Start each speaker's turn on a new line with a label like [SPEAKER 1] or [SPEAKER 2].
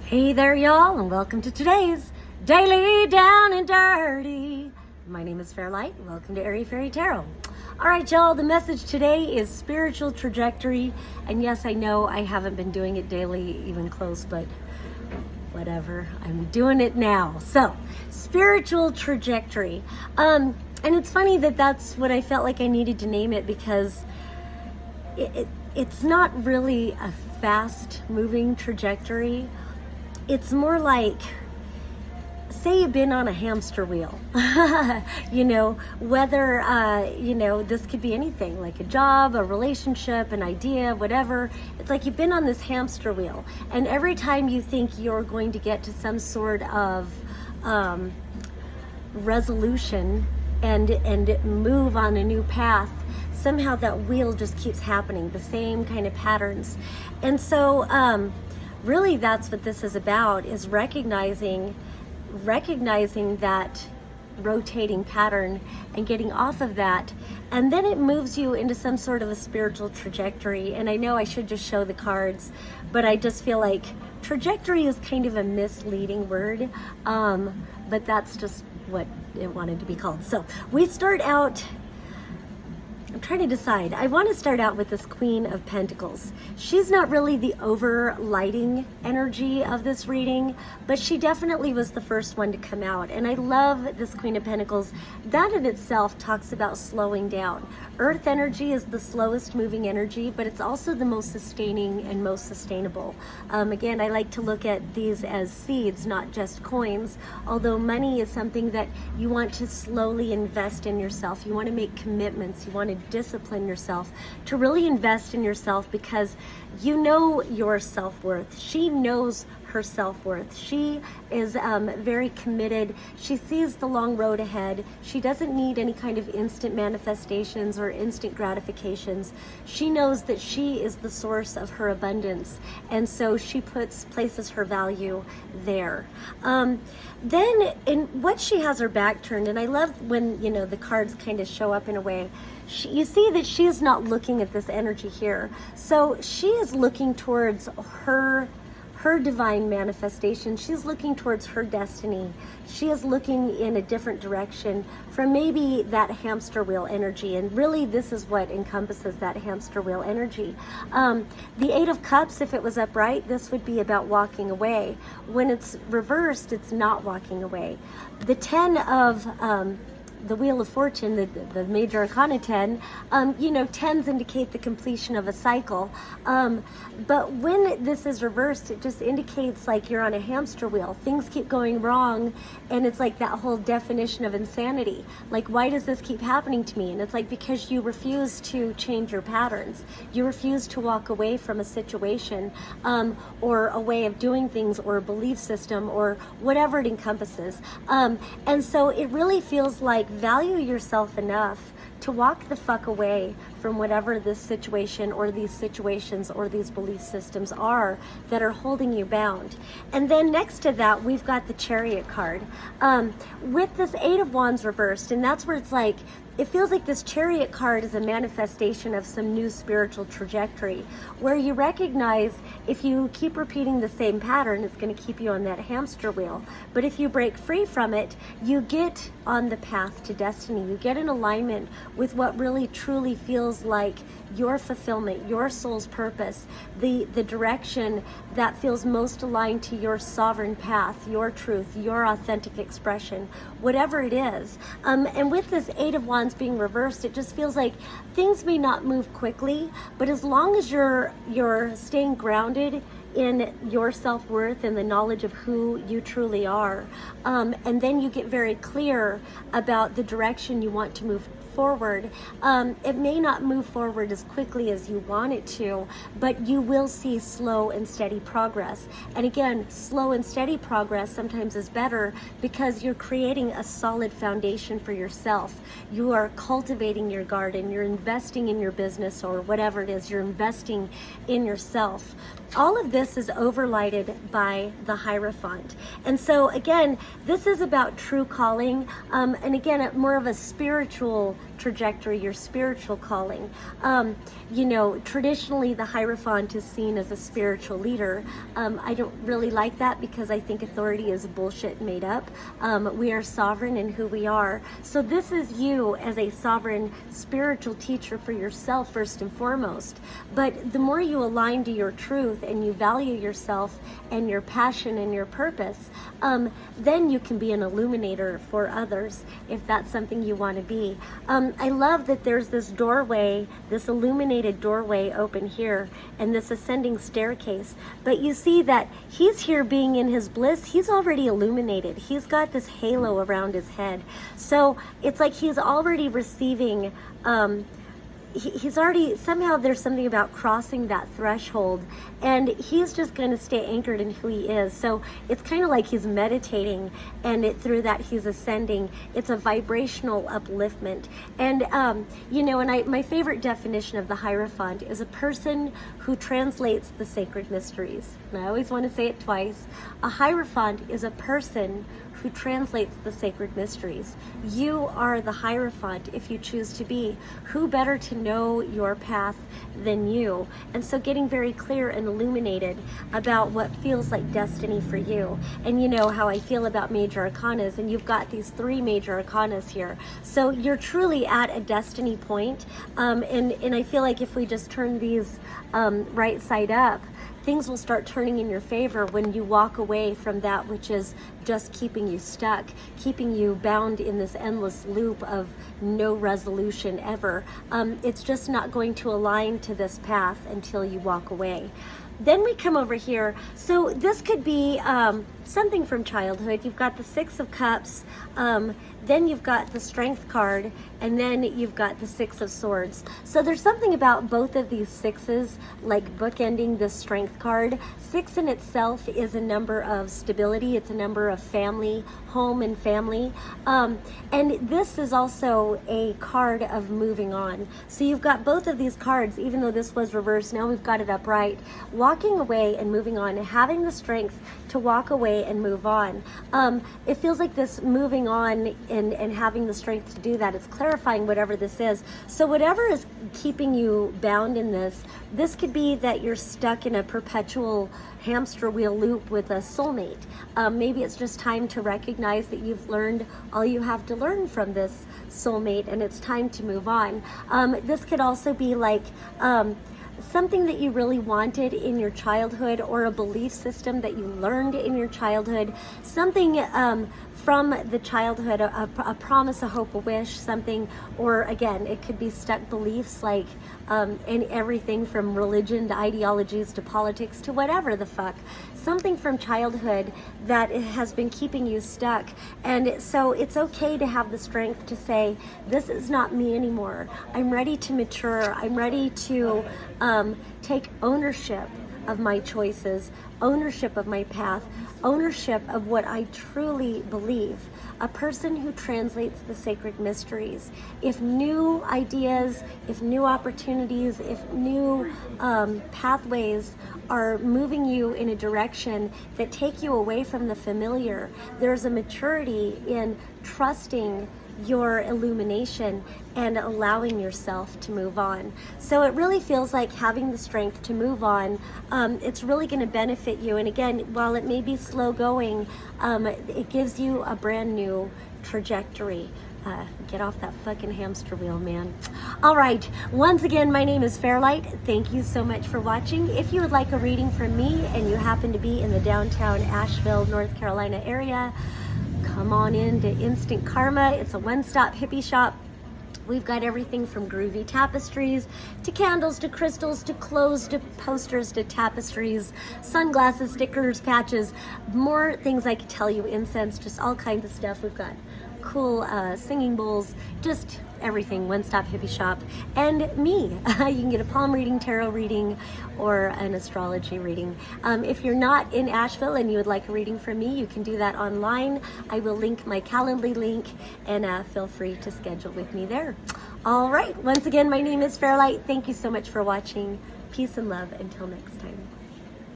[SPEAKER 1] Hey there, y'all, and welcome to today's Daily Down and Dirty. My name is Fairlight. Welcome to Airy Fairy Tarot. All right, y'all, the message today is spiritual trajectory. And yes, I know I haven't been doing it daily, even close, but whatever. I'm doing it now. So, spiritual trajectory. And it's funny that that's what I felt like I needed to name it, because it's not really a fast-moving trajectory. It's more like, say you've been on a hamster wheel, whether, this could be anything, like a job, a relationship, an idea, whatever. It's like you've been on this hamster wheel, and every time you think you're going to get to some sort of resolution and move on a new path, somehow that wheel just keeps happening, the same kind of patterns. And so, really, that's what this is about, is recognizing that rotating pattern and getting off of that, and then it moves you into some sort of a spiritual trajectory. And I know I should just show the cards, but I just feel like trajectory is kind of a misleading word, but that's just what it wanted to be called. So we start out, I'm trying to decide. I want to start out with this Queen of Pentacles. She's not really the over-lighting energy of this reading, but she definitely was the first one to come out. And I love this Queen of Pentacles. That in itself talks about slowing down. Earth energy is the slowest moving energy, but it's also the most sustaining and most sustainable. Again, I like to look at these as seeds, not just coins, although money is something that you want to slowly invest in yourself. You want to make commitments. You want to discipline yourself to really invest in yourself, because you know your self-worth. She knows her self-worth. She is very committed. She sees the long road ahead. She doesn't need any kind of instant manifestations or instant gratifications. She knows that she is the source of her abundance, and so she places her value there. Then in what she has her back turned, and I love when the cards kind of show up in a way. You see that she is not looking at this energy here. So she is looking towards her divine manifestation. She's looking towards her destiny. She is looking in a different direction from maybe that hamster wheel energy. And really, this is what encompasses that hamster wheel energy. The Eight of Cups, if it was upright, this would be about walking away. When it's reversed, it's not walking away. The 10 of the Wheel of Fortune, the major arcana 10, 10s indicate the completion of a cycle. But when this is reversed, it just indicates like you're on a hamster wheel. Things keep going wrong, and it's like that whole definition of insanity. Like, why does this keep happening to me? And it's like, because you refuse to change your patterns. You refuse to walk away from a situation, or a way of doing things, or a belief system, or whatever it encompasses. And so it really feels like value yourself enough to walk the fuck away from whatever this situation or these situations or these belief systems are that are holding you bound. And then next to that, we've got the Chariot card with this Eight of Wands reversed, and that's where it's like, it feels like this Chariot card is a manifestation of some new spiritual trajectory, where you recognize if you keep repeating the same pattern, it's going to keep you on that hamster wheel. But if you break free from it, you get on the path to destiny. You get in alignment with what really truly feels like your fulfillment, your soul's purpose, the direction that feels most aligned to your sovereign path, your truth, your authentic expression, whatever it is. And with this Eight of Wands being reversed, it just feels like things may not move quickly, but as long as you're staying grounded in your self-worth and the knowledge of who you truly are, and then you get very clear about the direction you want to move forward. It may not move forward as quickly as you want it to, but you will see slow and steady progress. And again, slow and steady progress sometimes is better, because you're creating a solid foundation for yourself. You are cultivating your garden, you're investing in your business, or whatever it is, you're investing in yourself. All of this is overlighted by the Hierophant. And so again, this is about true calling, and again, more of a spiritual trajectory, your spiritual calling. Traditionally the Hierophant is seen as a spiritual leader. I don't really like that because I think authority is bullshit made up. We are sovereign in who we are. So this is you as a sovereign spiritual teacher for yourself first and foremost. But the more you align to your truth and you value yourself and your passion and your purpose, then you can be an illuminator for others if that's something you want to be. I love that there's this doorway, this illuminated doorway open here, and this ascending staircase. But you see that he's here being in his bliss. He's already illuminated. He's got this halo around his head. So it's like he's already receiving, he's already, somehow there's something about crossing that threshold, and he's just going to stay anchored in who he is. So it's kind of like he's meditating, and through that he's ascending. It's a vibrational upliftment. And my favorite definition of the Hierophant is a person who translates the sacred mysteries. And I always want to say it twice. A Hierophant is a person who translates the sacred mysteries. You are the Hierophant if you choose to be. Who better to know your path than you? And so getting very clear and illuminated about what feels like destiny for you. And you know how I feel about major arcanas, and you've got these 3 major arcanas here. So you're truly at a destiny point. And I feel like if we just turn these right side up, things will start turning in your favor when you walk away from that which is just keeping you stuck, keeping you bound in this endless loop of no resolution ever. It's just not going to align to this path until you walk away. Then we come over here. So this could be something from childhood. You've got the 6 of Cups, then you've got the Strength card, and then you've got the 6 of Swords. So there's something about both of these 6s, like bookending the Strength card. 6 in itself is a number of stability. It's a number of family, home and family. And this is also a card of moving on. So you've got both of these cards, even though this was reversed, now we've got it upright. Walking away and moving on, having the strength to walk away and move on. It feels like this moving on and having the strength to do that, it's clarifying whatever this is. So whatever is keeping you bound in this could be that you're stuck in a perpetual hamster wheel loop with a soulmate. Maybe it's just time to recognize that you've learned all you have to learn from this soulmate and it's time to move on. This could also be like something that you really wanted in your childhood, or a belief system that you learned in your childhood, something from the childhood, a promise, a hope, a wish, something, or again, it could be stuck beliefs like in everything from religion to ideologies to politics to whatever the fuck. Something from childhood that has been keeping you stuck. And so it's okay to have the strength to say, this is not me anymore. I'm ready to mature. I'm ready to take ownership of my choices, ownership of my path, ownership of what I truly believe. A person who translates the sacred mysteries. If new ideas, if new opportunities, if new pathways are moving you in a direction that take you away from the familiar, there's a maturity in trusting your illumination and allowing yourself to move on. So it really feels like having the strength to move on. It's really going to benefit you. And again, while it may be slow going, it gives you a brand new trajectory. Get off that fucking hamster wheel, man. All right, once again, my name is Fairlight. Thank you so much for watching. If you would like a reading from me and you happen to be in the downtown Asheville, North Carolina area, come on in to Instant Karma. It's a one-stop hippie shop. We've got everything from groovy tapestries to candles to crystals to clothes to posters to tapestries, sunglasses, stickers, patches, more things I could tell you, incense, just all kinds of stuff. We've got cool singing bowls, just everything. One-stop hippie shop. And me. You can get a palm reading, tarot reading, or an astrology reading. If you're not in Asheville and you would like a reading from me, you can do that online. I will link my Calendly link, and feel free to schedule with me there. All right, once again, my name is Fairlight. Thank you so much for watching. Peace and love until next time.